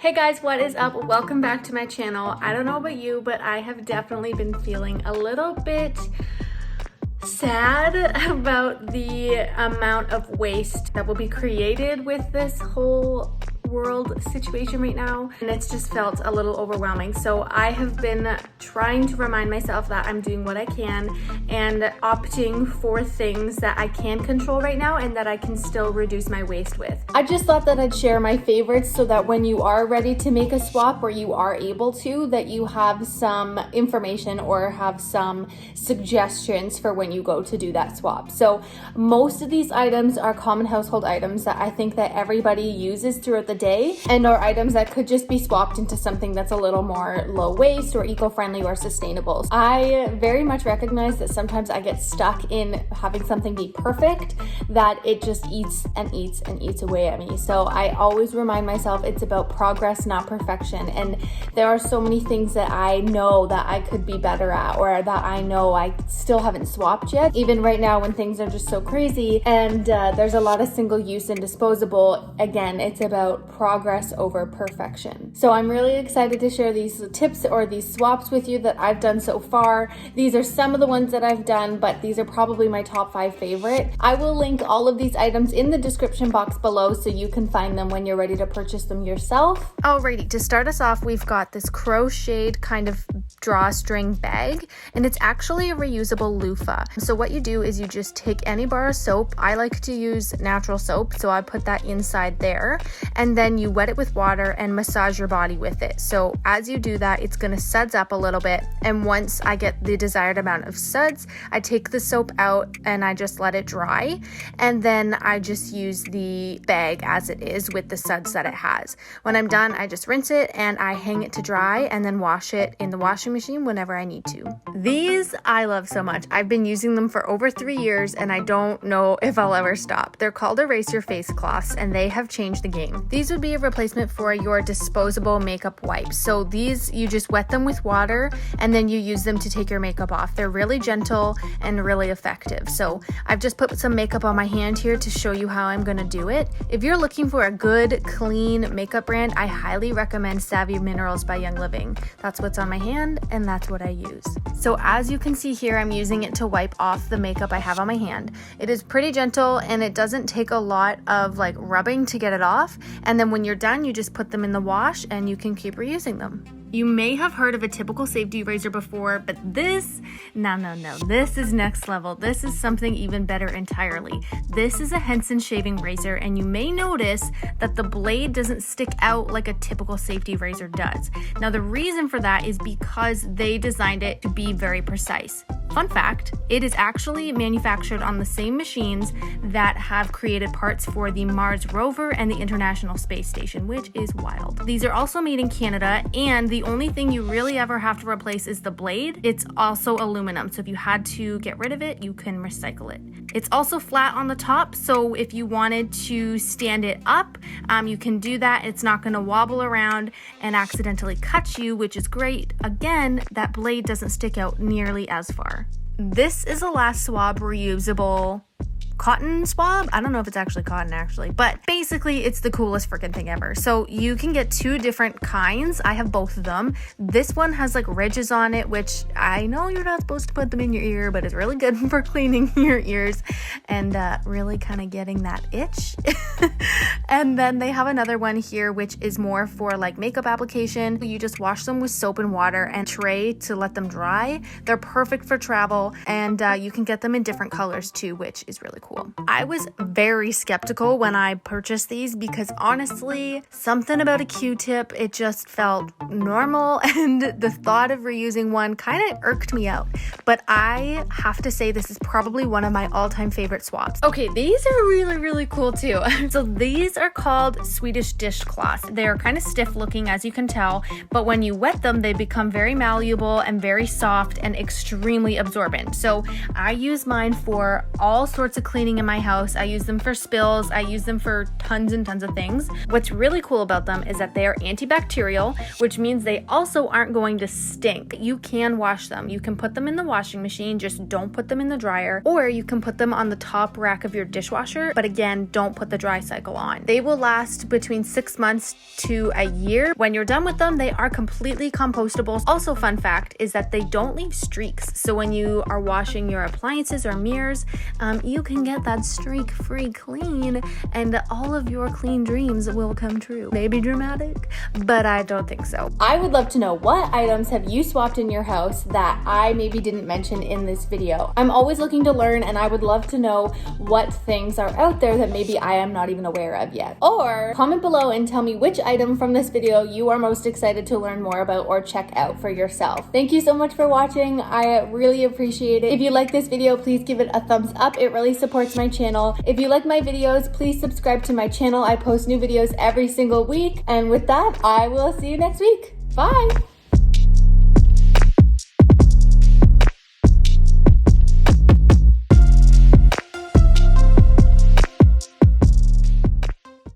Hey guys, what is up? Welcome back to my channel. I don't know about you, but I have definitely been feeling a little bit sad about the amount of waste that will be created with this whole world situation right now, and it's just felt a little overwhelming. So I have been trying to remind myself that I'm doing what I can and opting for things that I can control right now and that I can still reduce my waste with. I just thought that I'd share my favorites so that when you are ready to make a swap, or you are able to, that you have some information or have some suggestions for when you go to do that swap. So most of these items are common household items that I think that everybody uses throughout the day, and are items that could just be swapped into something that's a little more low waste or eco-friendly or sustainable. I very much recognize that sometimes I get stuck in having something be perfect, that it just eats and eats and eats away at me. So I always remind myself it's about progress, not perfection. And there are so many things that I know that I could be better at, or that I know I still haven't swapped yet. Even right now when things are just so crazy and there's a lot of single use and disposable, again, it's about progress over perfection. So I'm really excited to share these tips or these swaps with you that I've done so far. These are some of the ones that I've done, but these are probably my top 5 favorite. I will link all of these items in the description box below so you can find them when you're ready to purchase them yourself. Alrighty, to start us off, we've got this crocheted kind of drawstring bag, and it's actually a reusable loofah. So what you do is you just take any bar of soap. I like to use natural soap, so I put that inside there, and then you wet it with water and massage your body with it. So as you do that, it's going to suds up a little bit, and once I get the desired amount of suds, I take the soap out and I just let it dry, and then I just use the bag as it is with the suds that it has. When I'm done, I just rinse it and I hang it to dry and then wash it in the washing machine whenever I need to. These I love so much. I've been using them for over 3 years and I don't know if I'll ever stop. They're called Erase Your Face cloths, and they have changed the game. These would be a replacement for your disposable makeup wipes. So these, you just wet them with water and then you use them to take your makeup off. They're really gentle and really effective. So I've just put some makeup on my hand here to show you how I'm going to do it. If you're looking for a good, clean makeup brand, I highly recommend Savvy Minerals by Young Living. That's what's on my hand and that's what I use. So as you can see here, I'm using it to wipe off the makeup I have on my hand. It is pretty gentle and it doesn't take a lot of like rubbing to get it off. And then when you're done, you just put them in the wash and you can keep reusing them. You may have heard of a typical safety razor before, but this, no, this is next level. This is something even better entirely. This is a Henson shaving razor, and you may notice that the blade doesn't stick out like a typical safety razor does. Now, the reason for that is because they designed it to be very precise. Fun fact, it is actually manufactured on the same machines that have created parts for the Mars rover and the International Space Station, which is wild. These are also made in Canada, and the only thing you really ever have to replace is the blade. It's also aluminum, so if you had to get rid of it, you can recycle it. It's also flat on the top, so if you wanted to stand it up, you can do that. It's not going to wobble around and accidentally cut you, which is great. Again, that blade doesn't stick out nearly as far. This is a last swab reusable cotton swab. I don't know if it's actually cotton but basically it's the coolest freaking thing ever. So you can get 2 different kinds. I have both of them. This one has like ridges on it, which I know you're not supposed to put them in your ear, but it's really good for cleaning your ears and really kind of getting that itch. And then they have another one here, which is more for like makeup application. You just wash them with soap and water and tray to let them dry. They're perfect for travel, and you can get them in different colors too, which is really cool. I was very skeptical when I purchased these because honestly, something about a Q-tip, it just felt normal, and the thought of reusing one kind of irked me out. But I have to say this is probably one of my all-time favorite swaps. Okay, these are really cool too. So these are called Swedish dishcloths. They're kind of stiff looking, as you can tell, but when you wet them, they become very malleable and very soft and extremely absorbent. So I use mine for all sorts of cleaning cleaning in my house. I use them for spills. I use them for tons and tons of things. What's really cool about them is that they are antibacterial, which means they also aren't going to stink. You can wash them. You can put them in the washing machine, just don't put them in the dryer, or you can put them on the top rack of your dishwasher, but again, don't put the dry cycle on. They will last between 6 months to a year. When you're done with them, they are completely compostable. Also, fun fact is that they don't leave streaks. So when you are washing your appliances or mirrors, you can get that streak-free clean and all of your clean dreams will come true. Maybe dramatic, but I don't think so. I would love to know, what items have you swapped in your house that I maybe didn't mention in this video? I'm always looking to learn, and I would love to know what things are out there that maybe I am not even aware of yet. Or comment below and tell me which item from this video you are most excited to learn more about or check out for yourself. Thank you so much for watching. I really appreciate it. If you like this video, please give it a thumbs up. It really supports my channel. If you like my videos, please subscribe to my channel. I post new videos every single week. And with that, I will see you next week. Bye.